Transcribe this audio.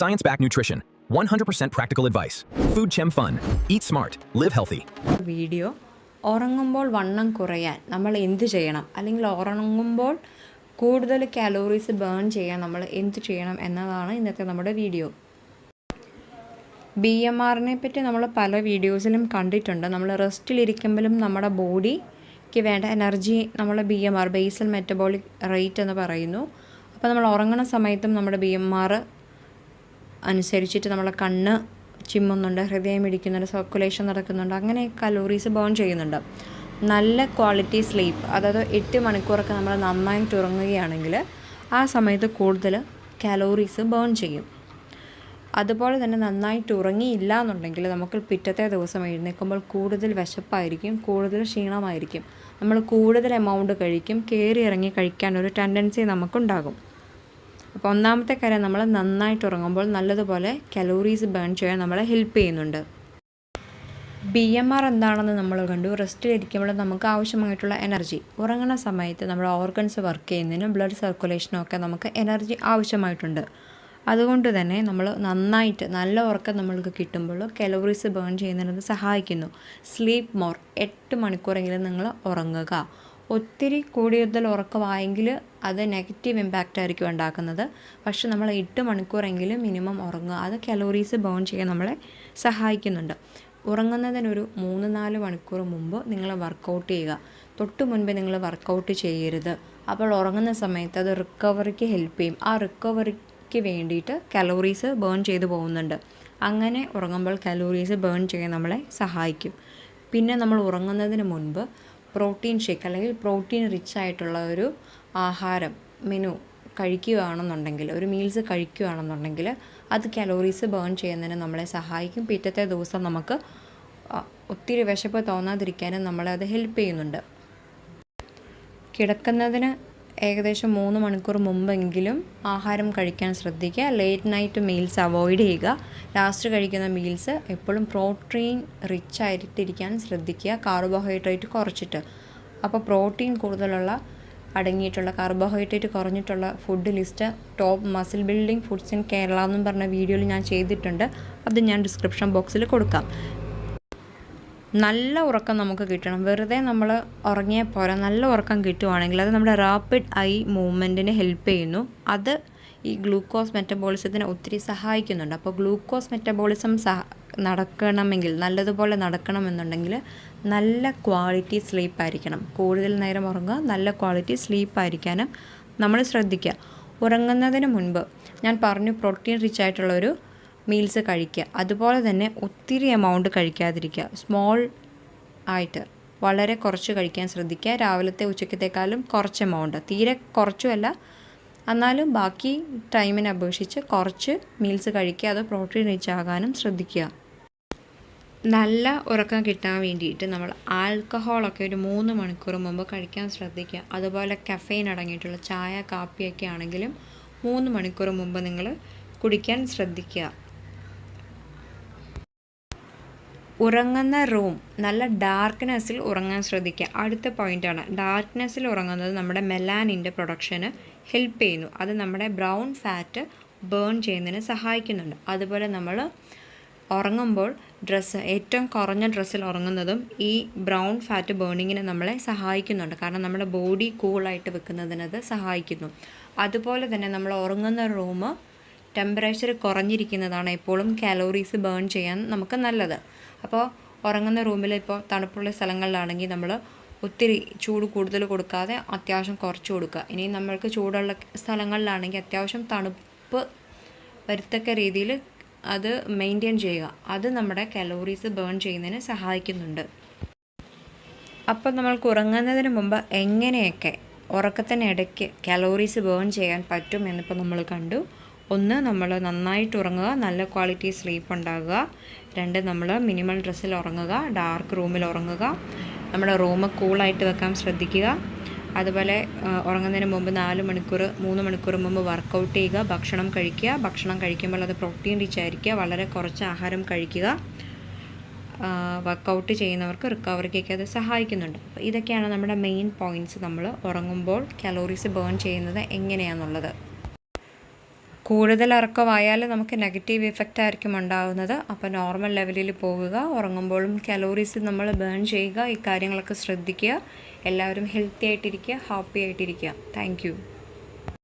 Science-backed nutrition. 100% practical advice. Food Chem Fun. Eat smart. Live healthy. Video ഉറങ്ങുമ്പോൾ വണ്ണം കുറയാൻ നമ്മൾ എന്ത് ചെയ്യണം, അല്ലെങ്കിൽ ഉറങ്ങുമ്പോൾ കൂടുതൽ കാലോറീസ് ബേൺ ചെയ്യാൻ നമ്മൾ എന്ത് ചെയ്യണം എന്നതാണ് ഇന്നത്തെ നമ്മുടെ വീഡിയോ. BMRനെ പറ്റി നമ്മൾ പല വീഡിയോസിലും കണ്ടിട്ടുണ്ട്. നമ്മൾ റെസ്റ്റിലിരിക്കുമ്പോഴും നമ്മുടെ ബോഡിക്ക് വേണ്ട എനർജി നമ്മൾ BMR ബേസൽ മെറ്റബോളിക് റേറ്റ് എന്ന് പറയുന്നു. അപ്പോൾ നമ്മൾ ഉറങ്ങുന്ന സമയത്തും നമ്മുടെ BMR അനുസരിച്ചിട്ട് നമ്മളെ കണ്ണ് ചിമ്മുന്നുണ്ട്, ഹൃദയം ഇടിക്കുന്നുണ്ട്, സർക്കുലേഷൻ നടക്കുന്നുണ്ട്, അങ്ങനെ കലോറീസ് ബേൺ ചെയ്യുന്നുണ്ട്. നല്ല ക്വാളിറ്റി സ്ലീപ്പ്, അതായത് 8 മണിക്കൂറൊക്കെ നമ്മൾ നന്നായിട്ട് ഉറങ്ങുകയാണെങ്കിൽ ആ സമയത്ത് കൂടുതൽ കാലോറീസ് ബേൺ ചെയ്യും. അതുപോലെ തന്നെ നന്നായിട്ട് ഉറങ്ങിയില്ല എന്നുണ്ടെങ്കിൽ നമുക്ക് പിറ്റത്തെ ദിവസം എഴുന്നേൽക്കുമ്പോൾ കൂടുതൽ വിശപ്പായിരിക്കും, കൂടുതൽ ക്ഷീണമായിരിക്കും, നമ്മൾ കൂടുതൽ എമൗണ്ട് കഴിക്കും, കയറി ഇറങ്ങി കഴിക്കാനൊരു ടെൻഡൻസി നമുക്കുണ്ടാകും. അപ്പോൾ ഒന്നാമത്തെ കാര്യം, നമ്മൾ നന്നായിട്ട് ഉറങ്ങുമ്പോൾ നല്ലതുപോലെ കലോറീസ് ബേൺ ചെയ്യാൻ നമ്മളെ ഹെൽപ്പ് ചെയ്യുന്നുണ്ട്. BMR എന്താണെന്ന് നമ്മൾ കണ്ടു. റെസ്റ്റിലിരിക്കുമ്പോൾ നമുക്ക് ആവശ്യമായിട്ടുള്ള എനർജി, ഉറങ്ങുന്ന സമയത്ത് നമ്മുടെ ഓർഗൻസ് വർക്ക് ചെയ്യുന്നതിനും ബ്ലഡ് സർക്കുലേഷനും ഒക്കെ നമുക്ക് എനർജി ആവശ്യമായിട്ടുണ്ട്. അതുകൊണ്ട് തന്നെ നമ്മൾ നന്നായിട്ട് നല്ല ഉറക്കം നമ്മൾക്ക് കിട്ടുമ്പോൾ കലോറീസ് ബേൺ ചെയ്യുന്നതിന് സഹായിക്കുന്നു. സ്ലീപ്പ് മോർ, 8 മണിക്കൂറെങ്കിലും നിങ്ങൾ ഉറങ്ങുക. ഒത്തിരി കൂടുതൽ ഉറക്കമായെങ്കിൽ അത് നെഗറ്റീവ് ഇമ്പാക്റ്റ് ആയിരിക്കും ഉണ്ടാക്കുന്നത്. പക്ഷെ നമ്മൾ 8 മണിക്കൂറെങ്കിലും മിനിമം ഉറങ്ങുക, അത് കലോറീസ് ബേൺ ചെയ്യാൻ നമ്മളെ സഹായിക്കുന്നുണ്ട്. ഉറങ്ങുന്നതിനൊരു 3-4 മണിക്കൂർ മുമ്പ് നിങ്ങൾ വർക്കൗട്ട് ചെയ്യുക. തൊട്ട് മുൻപേ നിങ്ങൾ വർക്കൗട്ട് ചെയ്യരുത്. അപ്പോൾ ഉറങ്ങുന്ന സമയത്ത് അത് റിക്കവറിക്ക് ഹെൽപ്പ് ചെയ്യും. ആ റിക്കവറിക്ക് വേണ്ടിയിട്ട് കലോറീസ് ബേൺ ചെയ്തു പോകുന്നുണ്ട്. അങ്ങനെ ഉറങ്ങുമ്പോൾ കലോറീസ് ബേൺ ചെയ്യാൻ നമ്മളെ സഹായിക്കും. പിന്നെ നമ്മൾ ഉറങ്ങുന്നതിന് മുൻപ് പ്രോട്ടീൻ ഷേക്ക് അല്ലെങ്കിൽ പ്രോട്ടീൻ റിച്ച് ആയിട്ടുള്ള ഒരു ആഹാരം മെനു കഴിക്കുകയാണെന്നുണ്ടെങ്കിൽ, ഒരു മീൽസ് കഴിക്കുകയാണെന്നുണ്ടെങ്കിൽ അത് കലോറീസ് ബേൺ ചെയ്യുന്നതിന് നമ്മളെ സഹായിക്കും. പിറ്റത്തെ ദിവസം നമുക്ക് ഒത്തിരി വിശപ്പ് തോന്നാതിരിക്കാനും നമ്മളെ അത് ഹെൽപ്പ് ചെയ്യുന്നുണ്ട്. കിടക്കുന്നതിന് ഏകദേശം 3 മണിക്കൂർ മുമ്പെങ്കിലും ആഹാരം കഴിക്കാൻ ശ്രദ്ധിക്കുക. ലേറ്റ് നൈറ്റ് മീൽസ് അവോയ്ഡ് ചെയ്യുക. ലാസ്റ്റ് കഴിക്കുന്ന മീൽസ് എപ്പോഴും പ്രോട്ടീൻ റിച്ച് ആയിട്ടിരിക്കാൻ ശ്രദ്ധിക്കുക, കാർബോഹൈഡ്രേറ്റ് കുറച്ചിട്ട്. അപ്പോൾ പ്രോട്ടീൻ കൂടുതലുള്ള അടങ്ങിയിട്ടുള്ള, കാർബോഹൈഡ്രേറ്റ് കുറഞ്ഞിട്ടുള്ള food list top muscle building foods in Kerala എന്നും പറഞ്ഞ വീഡിയോയിൽ ഞാൻ ചെയ്തിട്ടുണ്ട്. അത് ഞാൻ ഡിസ്ക്രിപ്ഷൻ ബോക്സിൽ കൊടുക്കാം. നല്ല ഉറക്കം നമുക്ക് കിട്ടണം. വെറുതെ നമ്മൾ ഉറങ്ങിയാൽ പോരാ. നല്ല ഉറക്കം കിട്ടുവാണെങ്കിൽ അത് നമ്മുടെ റാപ്പിഡ് ഐ മൂവ്മെൻറ്റിന് ഹെൽപ്പ് ചെയ്യുന്നു. അത് ഈ ഗ്ലൂക്കോസ് മെറ്റബോളിസത്തിന് ഒത്തിരി സഹായിക്കുന്നുണ്ട്. അപ്പോൾ ഗ്ലൂക്കോസ് മെറ്റബോളിസം നടക്കണമെങ്കിൽ, നല്ലതുപോലെ നടക്കണമെന്നുണ്ടെങ്കിൽ നല്ല ക്വാളിറ്റി സ്ലീപ്പായിരിക്കണം. കൂടുതൽ നേരം ഉറങ്ങുക, നല്ല ക്വാളിറ്റി സ്ലീപ്പായിരിക്കാനും നമ്മൾ ശ്രദ്ധിക്കുക. ഉറങ്ങുന്നതിന് മുൻപ് ഞാൻ പറഞ്ഞു പ്രോട്ടീൻ റിച്ച് ആയിട്ടുള്ളൊരു മീൽസ് കഴിക്കുക. അതുപോലെ തന്നെ ഒത്തിരി എമൗണ്ട് കഴിക്കാതിരിക്കുക. സ്മോൾ ആയിട്ട് വളരെ കുറച്ച് കഴിക്കാൻ ശ്രദ്ധിക്കുക. രാവിലത്തെ ഉച്ചക്കത്തേക്കാളും കുറച്ച് എമൗണ്ട്, തീരെ കുറച്ചുമല്ല, എന്നാലും ബാക്കി ടൈമിനെ അപേക്ഷിച്ച് കുറച്ച് മീൽസ് കഴിക്കുക. അത് പ്രോട്ടീൻ റിച്ച് ആകാനും ശ്രദ്ധിക്കുക. നല്ല ഉറക്കം കിട്ടാൻ വേണ്ടിയിട്ട് നമ്മൾ ആൽക്കഹോളൊക്കെ ഒരു 3 മണിക്കൂർ മുമ്പ് കഴിക്കാൻ ശ്രദ്ധിക്കുക. അതുപോലെ കഫെയിൻ അടങ്ങിയിട്ടുള്ള ചായ, കാപ്പിയൊക്കെ ആണെങ്കിലും 3 മണിക്കൂർ മുമ്പ് നിങ്ങൾ കുടിക്കാൻ ശ്രദ്ധിക്കുക. ഉറങ്ങുന്ന റൂം നല്ല ഡാർക്ക്നെസ്സിൽ ഉറങ്ങാൻ ശ്രദ്ധിക്കുക. അടുത്ത പോയിൻ്റാണ്, ഡാർക്ക്നെസ്സിൽ ഉറങ്ങുന്നത് നമ്മുടെ മെലാനിൻ്റെ പ്രൊഡക്ഷന് ഹെൽപ്പ് ചെയ്യുന്നു. അത് നമ്മുടെ ബ്രൗൺ ഫാറ്റ് ബേൺ ചെയ്യുന്നതിന് സഹായിക്കുന്നുണ്ട്. അതുപോലെ നമ്മൾ ഉറങ്ങുമ്പോൾ ഏറ്റവും കുറഞ്ഞ ഡ്രസ്സിൽ ഉറങ്ങുന്നതും ഈ ബ്രൗൺ ഫാറ്റ് ബേണിങ്ങിന് നമ്മളെ സഹായിക്കുന്നുണ്ട്. കാരണം നമ്മുടെ ബോഡി കൂളായിട്ട് വെക്കുന്നതിനത് സഹായിക്കുന്നു. അതുപോലെ തന്നെ നമ്മൾ ഉറങ്ങുന്ന റൂം ടെമ്പറേച്ചർ കുറഞ്ഞിരിക്കുന്നതാണ് എപ്പോഴും കലോറീസ് ബേൺ ചെയ്യാൻ നമുക്ക് നല്ലത്. അപ്പോൾ ഉറങ്ങുന്ന റൂമിൽ ഇപ്പോൾ തണുപ്പുള്ള സ്ഥലങ്ങളിലാണെങ്കിൽ നമ്മൾ ഒത്തിരി ചൂട് കൂടുതൽ കൊടുക്കാതെ അത്യാവശ്യം കുറച്ച് കൊടുക്കുക. ഇനി നമ്മൾക്ക് ചൂടുള്ള സ്ഥലങ്ങളിലാണെങ്കിൽ അത്യാവശ്യം തണുപ്പ് വരത്തക്ക രീതിയിൽ അത് മെയിൻറ്റെയിൻ ചെയ്യുക. അത് നമ്മുടെ കലോറീസ് ബേൺ ചെയ്യുന്നതിന് സഹായിക്കുന്നുണ്ട്. അപ്പോൾ നമ്മൾക്ക് ഉറങ്ങുന്നതിന് മുമ്പ് എങ്ങനെയൊക്കെ ഉറക്കത്തിനിടയ്ക്ക് കലോറീസ് ബേൺ ചെയ്യാൻ പറ്റും എന്നിപ്പോൾ നമ്മൾ കണ്ടു. 1, നമ്മൾ നന്നായിട്ട് ഉറങ്ങുക, നല്ല ക്വാളിറ്റി സ്ലീപ്പ് ഉണ്ടാകുക. 2, നമ്മൾ മിനിമൽ ഡ്രസ്സിൽ ഉറങ്ങുക, ഡാർക്ക് റൂമിൽ ഉറങ്ങുക, നമ്മുടെ റൂം കൂളായിട്ട് വെക്കാൻ ശ്രദ്ധിക്കുക. അതുപോലെ ഉറങ്ങുന്നതിന് മുമ്പ് 3 മണിക്കൂർ മുമ്പ് വർക്കൗട്ട് ചെയ്യുക, ഭക്ഷണം കഴിക്കുക. ഭക്ഷണം കഴിക്കുമ്പോൾ അത് പ്രോട്ടീൻ റിച്ച് ആയിരിക്കുക, വളരെ കുറച്ച് ആഹാരം കഴിക്കുക. വർക്കൗട്ട് ചെയ്യുന്നവർക്ക് റിക്കവറിക്കൊക്കെ അത് സഹായിക്കുന്നുണ്ട്. അപ്പോൾ ഇതൊക്കെയാണ് നമ്മുടെ മെയിൻ പോയിൻറ്റ്സ്, നമ്മൾ ഉറങ്ങുമ്പോൾ കലോറീസ് ബേൺ ചെയ്യുന്നത് എങ്ങനെയാണെന്നുള്ളത്. കൂടുതൽ ഉറക്കമായാൽ നമുക്ക് നെഗറ്റീവ് ഇഫക്റ്റ് ആയിരിക്കും ഉണ്ടാകുന്നത്. അപ്പോൾ നോർമൽ ലെവലിൽ പോവുക, ഉറങ്ങുമ്പോഴും കലോറീസ് നമ്മൾ ബേൺ ചെയ്യുക, ഈ കാര്യങ്ങളൊക്കെ ശ്രദ്ധിക്കുക. എല്ലാവരും ഹെൽത്തി ആയിട്ടിരിക്കുക, ഹാപ്പി ആയിട്ടിരിക്കുക. Thank you.